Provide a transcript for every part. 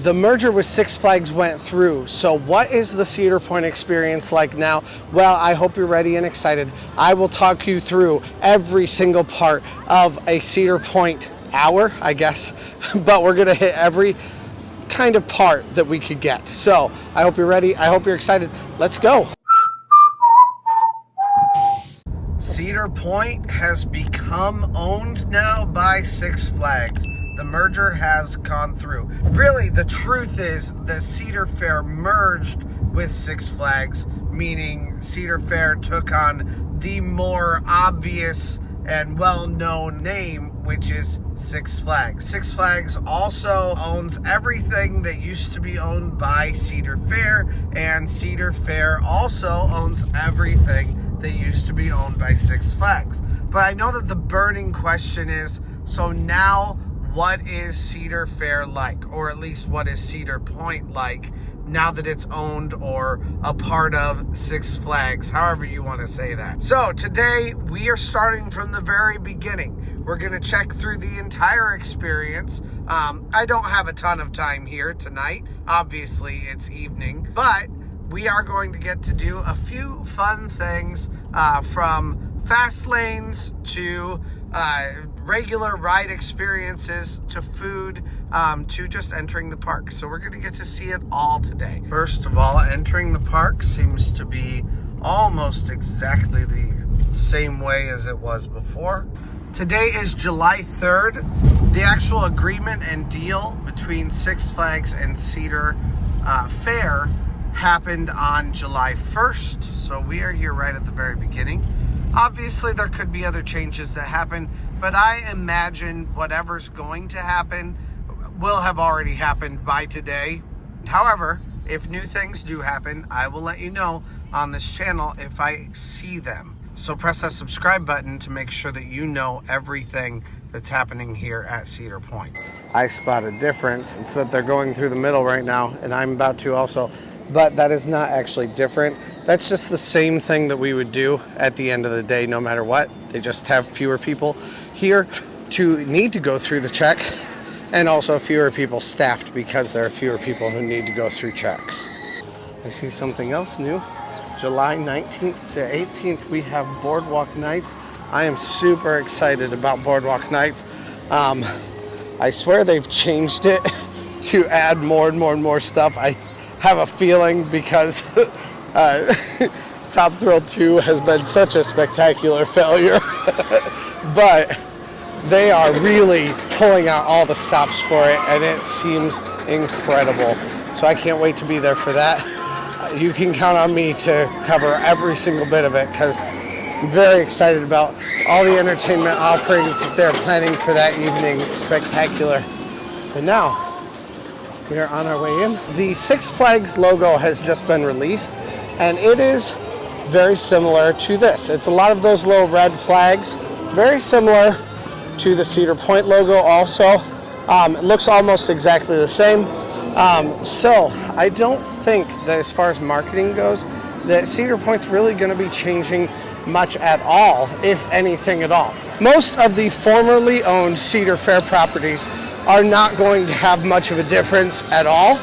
The merger with Six Flags went through. So what is the Cedar Point experience like now? Well, I hope you're ready and excited. I will talk you through every single part of a Cedar Point hour, I guess, but we're gonna hit every kind of part that we could get. So I hope you're ready. I hope you're excited. Let's go. Cedar Point has become owned now by Six Flags. The merger has gone through. Really, the truth is the Cedar Fair merged with Six Flags, meaning Cedar Fair took on the more obvious and well-known name, which is Six Flags. Six Flags also owns everything that used to be owned by Cedar Fair, and Cedar Fair also owns everything that used to be owned by Six Flags. But I know that the burning question is, so now what is Cedar Fair like? Or at least what is Cedar Point like now that it's owned or a part of Six Flags, however you want to say that. So today we are starting from the very beginning. We're gonna check through the entire experience. I don't have a ton of time here tonight. Obviously it's evening, but we are going to get to do a few fun things, from fast lanes to regular ride experiences to food, to just entering the park. So we're going to get to see it all today. First of all, entering the park seems to be almost exactly the same way as it was before. Today is July 3rd. The actual agreement and deal between Six Flags and Cedar Fair happened on July 1st, so we are here right at the very beginning. Obviously there could be other changes that happen, but I imagine whatever's going to happen will have already happened by today. However, if new things do happen, I will let you know on this channel if I see them. So press that subscribe button to make sure that you know everything that's happening here at Cedar Point. I spot a difference. It's that they're going through the middle right now, and I'm about to also. But that is not actually different. That's just the same thing that we would do at the end of the day, no matter what. They just have fewer people here to need to go through the check, and also fewer people staffed because there are fewer people who need to go through checks. I see something else new. July 19th to 18th, we have Boardwalk Nights. I am super excited about Boardwalk Nights. I swear they've changed it to add more and more and more stuff. I have a feeling because Top Thrill 2 has been such a spectacular failure, but they are really pulling out all the stops for it, and it seems incredible. So I can't wait to be there for that. You can count on me to cover every single bit of it because I'm very excited about all the entertainment offerings that they're planning for that evening. Spectacular. And now, we are on our way in. The Six Flags logo has just been released, and it is very similar to this. It's a lot of those little red flags, very similar to the Cedar Point logo also. It looks almost exactly the same. So I don't think that as far as marketing goes, that Cedar Point's really going to be changing much at all, if anything at all. Most of the formerly owned Cedar Fair properties are not going to have much of a difference at all,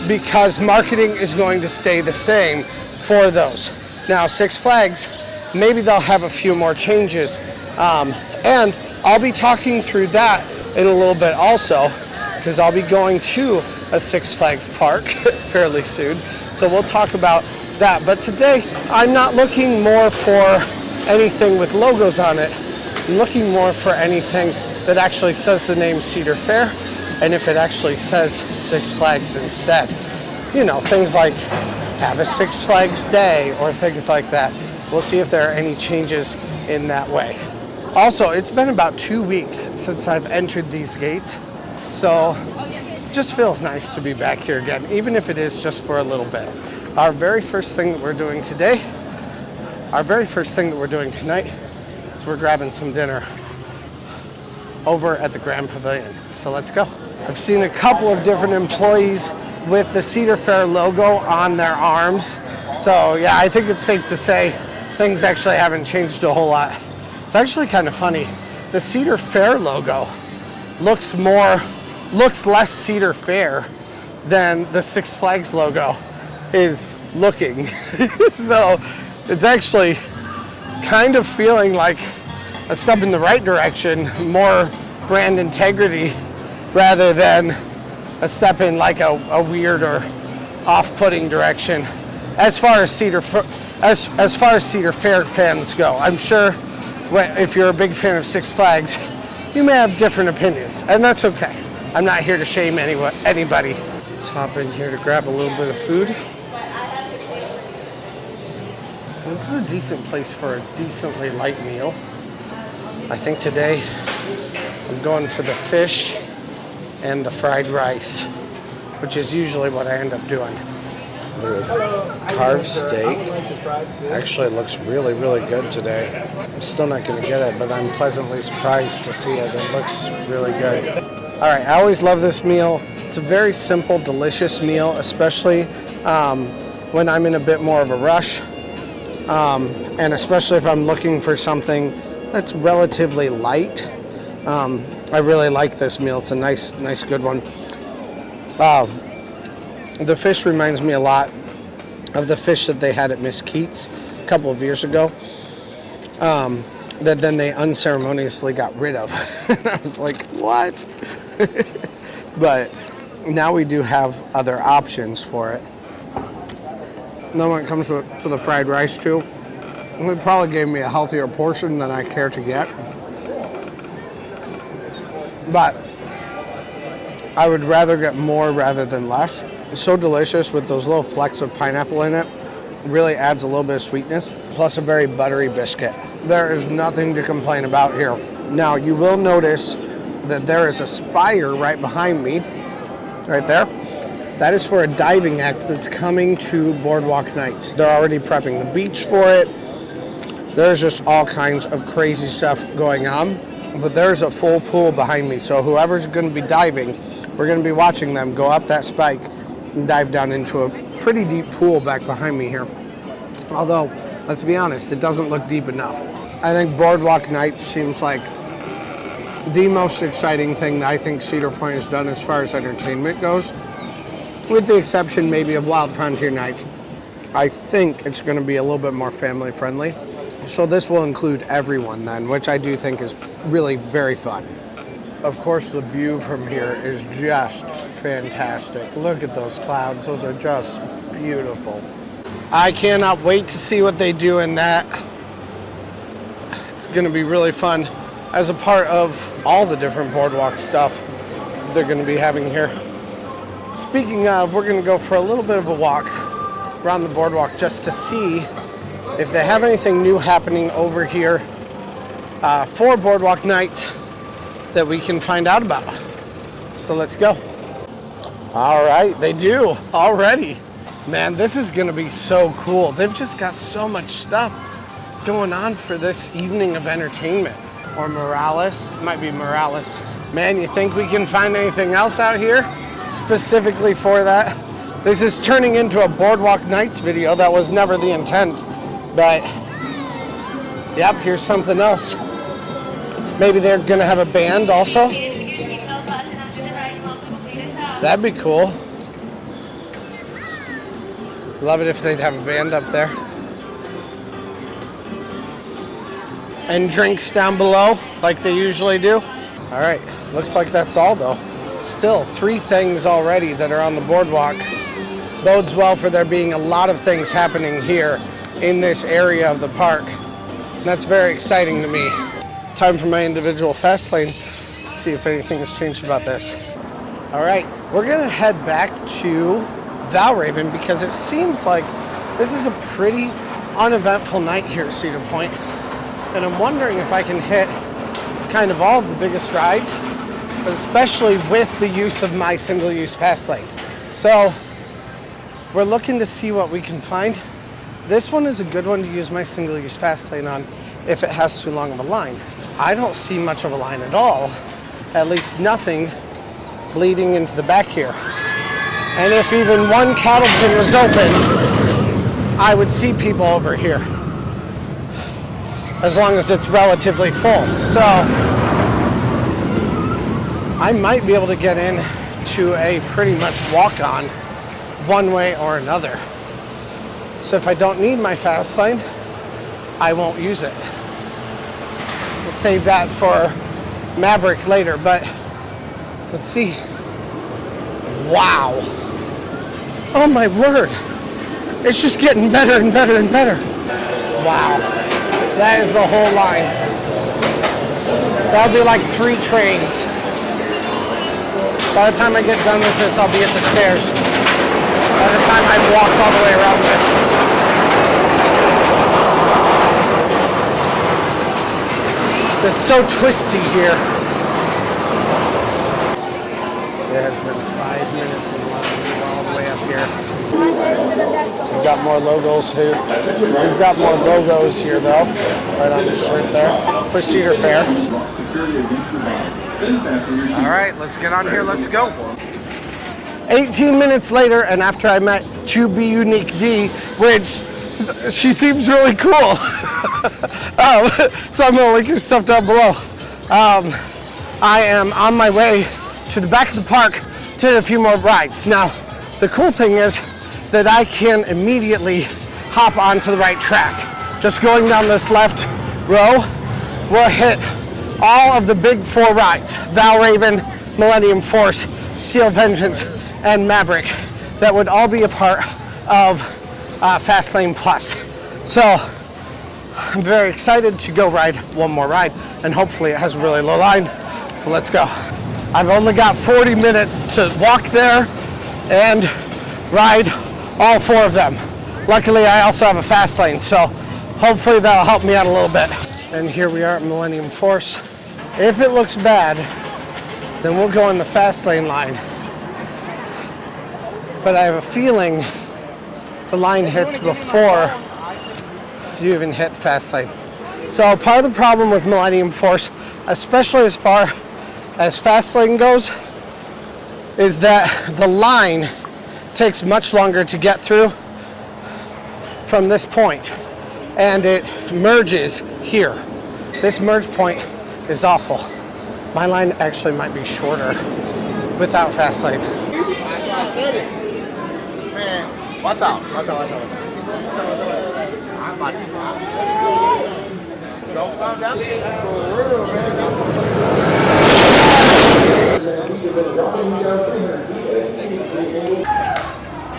because marketing is going to stay the same for those. Now, Six Flags, maybe they'll have a few more changes, and I'll be talking through that in a little bit also, because I'll be going to a Six Flags park fairly soon, so we'll talk about that. But today, I'm not looking more for anything with logos on it. I'm looking more for anything that actually says the name Cedar Fair, and if it actually says Six Flags instead. You know, things like have a Six Flags day or things like that. We'll see if there are any changes in that way. Also, it's been about 2 weeks since I've entered these gates, so it just feels nice to be back here again, even if it is just for a little bit. Our very first thing that we're doing tonight is we're grabbing some dinner over at the Grand Pavilion. So let's go. I've seen a couple of different employees with the Cedar Fair logo on their arms. So yeah, I think it's safe to say things actually haven't changed a whole lot. It's actually kind of funny. The Cedar Fair logo looks more looks less Cedar Fair than the Six Flags logo is looking. So it's actually kind of feeling like a step in the right direction, more brand integrity, rather than a step in like a weird or off-putting direction. As far as Cedar Fair fans go, I'm sure if you're a big fan of Six Flags, you may have different opinions, and that's okay. I'm not here to shame anybody. Let's hop in here to grab a little bit of food. This is a decent place for a decently light meal. I think today I'm going for the fish and the fried rice, which is usually what I end up doing. The carved steak actually looks really, really good today. I'm still not going to get it, but I'm pleasantly surprised to see it. It looks really good. All right, I always love this meal. It's a very simple, delicious meal, especially when I'm in a bit more of a rush. And especially if I'm looking for something that's relatively light. I really like this meal. It's a nice good one. The fish reminds me a lot of the fish that they had at Miss Keats a couple of years ago, that then they unceremoniously got rid of. I was like, what? But now we do have other options for it. And then when it comes to the fried rice too, it probably gave me a healthier portion than I care to get. But I would rather get more rather than less. It's so delicious with those little flecks of pineapple in it. It really adds a little bit of sweetness, plus a very buttery biscuit. There is nothing to complain about here. Now, you will notice that there is a spire right behind me, right there. That is for a diving act that's coming to Boardwalk Nights. They're already prepping the beach for it. There's just all kinds of crazy stuff going on. But there's a full pool behind me, so whoever's going to be diving, we're going to be watching them go up that spike and dive down into a pretty deep pool back behind me here. Although, let's be honest, it doesn't look deep enough. I think Boardwalk Nights seems like the most exciting thing that I think Cedar Point has done as far as entertainment goes, with the exception maybe of Wild Frontier Nights. I think it's going to be a little bit more family friendly. So this will include everyone then, which I do think is really very fun. Of course, the view from here is just fantastic. Look at those clouds. Those are just beautiful. I cannot wait to see what they do in that. It's going to be really fun as a part of all the different boardwalk stuff they're going to be having here. Speaking of, we're going to go for a little bit of a walk around the boardwalk just to see if they have anything new happening over here for Boardwalk Nights that we can find out about. So let's go. All right, they do already. Man, this is gonna be so cool. They've just got so much stuff going on for this evening of entertainment. Or Morales, might be Morales. Man, you think we can find anything else out here specifically for that? This is turning into a Boardwalk Nights video. That was never the intent. But, yep, here's something else. Maybe they're gonna have a band also. That'd be cool. Love it if they'd have a band up there. And drinks down below, like they usually do. All right, looks like that's all though. Still, 3 things already that are on the boardwalk. Bodes well for there being a lot of things happening here in this area of the park. And that's very exciting to me. Time for my individual fast lane. Let's see if anything has changed about this. All right, we're gonna head back to Valraven because it seems like this is a pretty uneventful night here at Cedar Point. And I'm wondering if I can hit kind of all of the biggest rides, but especially with the use of my single-use fast lane. So we're looking to see what we can find. This one is a good one to use my single-use fast lane on if it has too long of a line. I don't see much of a line at all, at least nothing bleeding into the back here. And if even one cattle pen was open, I would see people over here, as long as it's relatively full. So I might be able to get in to a pretty much walk-on one way or another. So if I don't need my fast lane, I won't use it. We'll save that for Maverick later, but let's see. Wow. Oh my word. It's just getting better and better and better. Wow. That is the whole line. So that'll be like 3 trains. By the time I get done with this, I'll be at the stairs. By the time I've walked all the way around this. It's so twisty here. It has been 5 minutes and we're all the way up here. We've got more logos here. We've got more logos here though, right on the shirt there, for Cedar Fair. All right, let's get on here, let's go. 18 minutes later, and after I met 2B Unique D, which she seems really cool. So I'm gonna link your stuff down below. I am on my way to the back of the park to hit a few more rides. Now, the cool thing is that I can immediately hop onto the right track. Just going down this left row, we'll hit all of the big 4 rides: Valraven, Millennium Force, Steel Vengeance, and Maverick. That would all be a part of Fastlane Plus. So I'm very excited to go ride one more ride, and hopefully it has a really low line. So let's go. I've only got 40 minutes to walk there and ride all 4 of them. Luckily, I also have a fast lane, so hopefully that'll help me out a little bit. And here we are at Millennium Force. If it looks bad, then we'll go in the fast lane line. But I have a feeling the line hits before you even hit the fast lane. So part of the problem with Millennium Force, especially as far as fast lane goes, is that the line takes much longer to get through from this point, and it merges here. This merge point is awful. My line actually might be shorter without fast lane. That's why I said it. Man, watch out, watch out, watch out. I'm about to don't calm down. For real, man.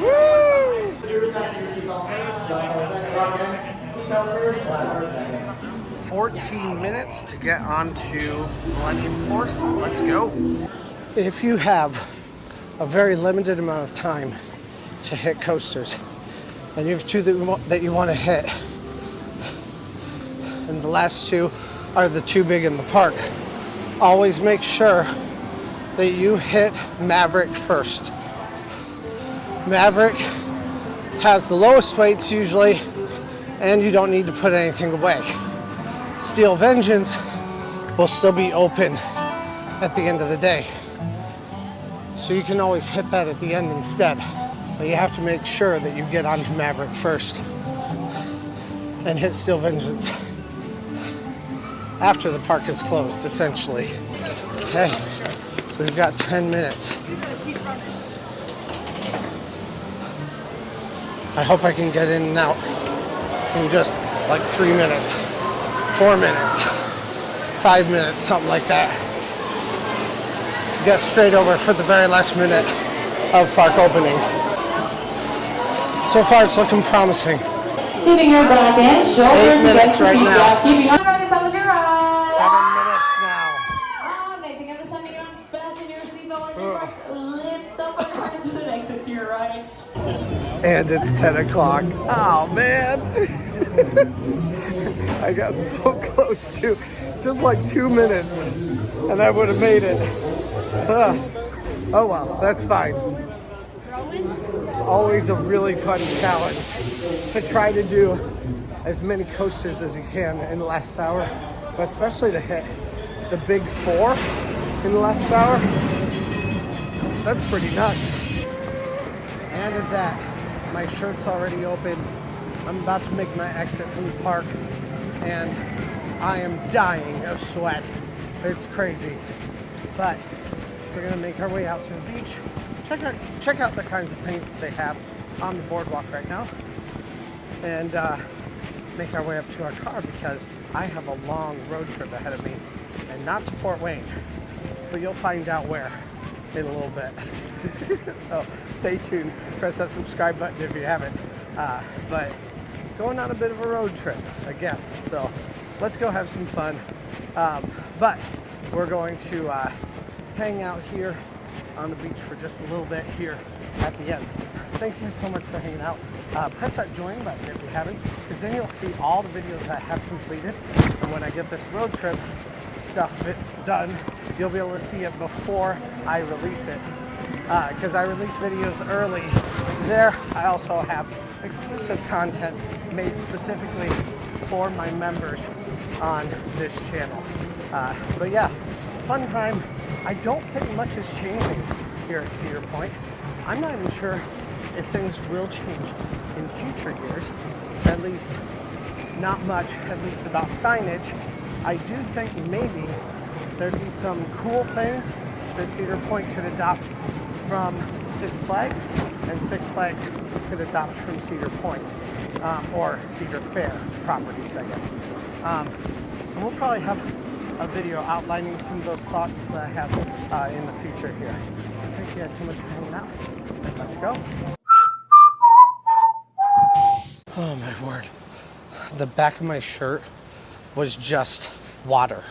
Woo! 14 minutes to get onto Millennium Force. Let's go. If you have a very limited amount of time to hit coasters, and you have 2 that you want to hit, and the last 2 are the 2 big in the park, always make sure that you hit Maverick first. Maverick has the lowest weights usually, and you don't need to put anything away. Steel Vengeance will still be open at the end of the day, so you can always hit that at the end instead. But you have to make sure that you get onto Maverick first and hit Steel Vengeance after the park is closed, essentially. Okay, we've got 10 minutes. I hope I can get in and out in just like 3 minutes, 4 minutes, 5 minutes, something like that. Get straight over for the very last minute of park opening. So far, it's looking promising. Keeping your back in, shoulders 8 minutes right now. 7 minutes now. Amazing. Every time you fasten your seatbelt, lift up and turn to the exit to your right. And it's 10 o'clock. Oh, man. I got so close to just like 2 minutes, and I would have made it. Oh, well, that's fine. It's always a really fun challenge to try to do as many coasters as you can in the last hour, but especially to hit the big 4 in the last hour. That's pretty nuts. And at that, my shirt's already open. I'm about to make my exit from the park, and I am dying of sweat. It's crazy, but we're gonna make our way out to the beach, check out the kinds of things that they have on the boardwalk right now, and make our way up to our car because I have a long road trip ahead of me, and not to Fort Wayne, but you'll find out where in a little bit. So stay tuned, press that subscribe button if you haven't. But going on a bit of a road trip again, so let's go have some fun. But we're going to hang out here on the beach for just a little bit here at the end. Thank you so much for hanging out. Press that join button if you haven't, because then you'll see all the videos I have completed. And when I get this road trip stuff done, you'll be able to see it before I release it. Because I release videos early there. I also have exclusive content made specifically for my members on this channel. But yeah, fun time. I don't think much is changing here at Cedar Point. I'm not even sure if things will change in future years, at least not much, at least about signage. I do think maybe there'd be some cool things that Cedar Point could adopt from Six Flags, and Six Flags could adopt from Cedar Point, or Cedar Fair properties, I guess. And we'll probably have a video outlining some of those thoughts that I have in the future here. Thank you guys so much for hanging out. Let's go. Oh my word. The back of my shirt was just water.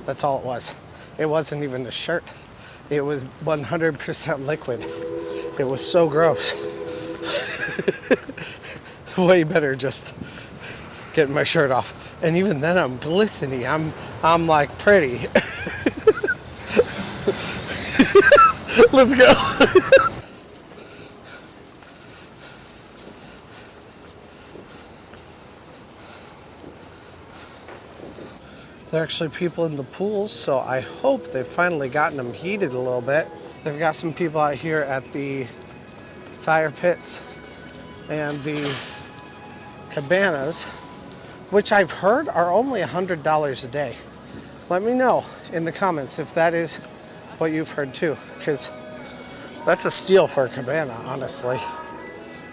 That's all it was. It wasn't even a shirt. It was 100% liquid. It was so gross. Way better just getting my shirt off. And even then I'm glistening. I'm like pretty. Let's go. There are actually people in the pools, so I hope they've finally gotten them heated a little bit. They've got some people out here at the fire pits and the cabanas, which I've heard are only $100 a day. Let me know in the comments if that is what you've heard too, because that's a steal for a cabana, honestly.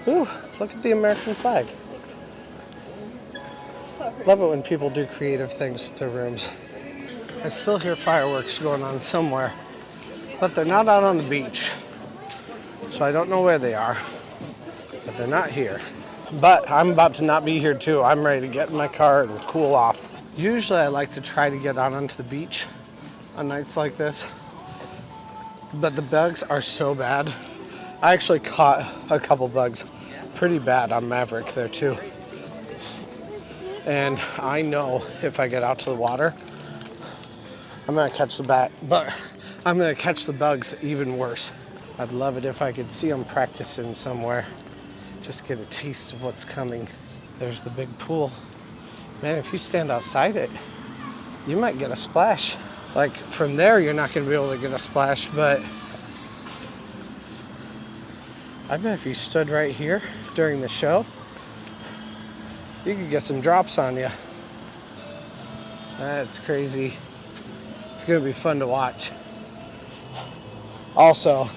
Ooh, look at the American flag. Love it when people do creative things with their rooms. I still hear fireworks going on somewhere, but they're not out on the beach. So I don't know where they are, but they're not here. But I'm about to not be here too. I'm ready to get in my car and cool off. Usually I like to try to get out onto the beach on nights like this, but the bugs are so bad. I actually caught a couple bugs pretty bad on Maverick there too. And I know if I get out to the water, I'm gonna catch the bugs even worse. I'd love it if I could see them practicing somewhere. Just get a taste of what's coming. There's the big pool. Man, if you stand outside it, you might get a splash. Like from there, you're not gonna be able to get a splash, but I bet if you stood right here during the show, you could get some drops on you. That's crazy. It's gonna be fun to watch. Also,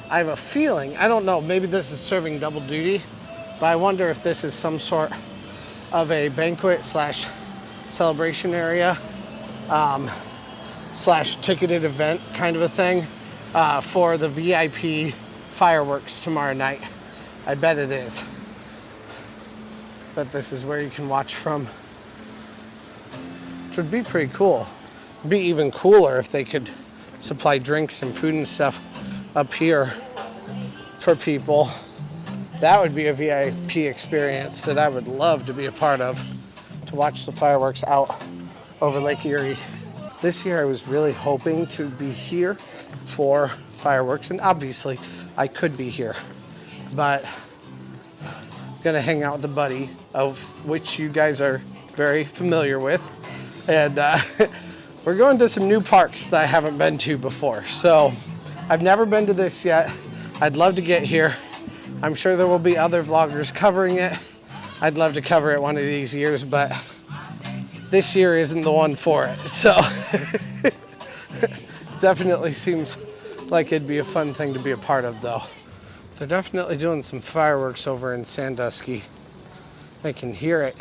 I have a feeling, I don't know, maybe this is serving double duty, but I wonder if this is some sort of a banquet slash celebration area slash ticketed event kind of a thing for the VIP fireworks tomorrow night. I bet it is. But this is where you can watch from, which would be pretty cool. It'd be even cooler if they could supply drinks and food and stuff up here for people. That would be a VIP experience that I would love to be a part of, to watch the fireworks out over Lake Erie. This year I was really hoping to be here for fireworks, and obviously I could be here, but I'm gonna hang out with a buddy of which you guys are very familiar with, and we're going to some new parks that I haven't been to before. So I've never been to this yet. I'd love to get here. I'm sure there will be other vloggers covering it. I'd love to cover it one of these years, but this year isn't the one for it. So definitely seems like it'd be a fun thing to be a part of, though. They're definitely doing some fireworks over in Sandusky. I can hear it.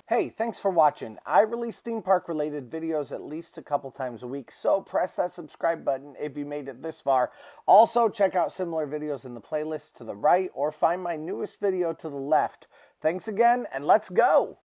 Hey, thanks for watching. I release theme park related videos at least a couple times a week, so press that subscribe button if you made it this far. Also, check out similar videos in the playlist to the right or find my newest video to the left. Thanks again, and let's go!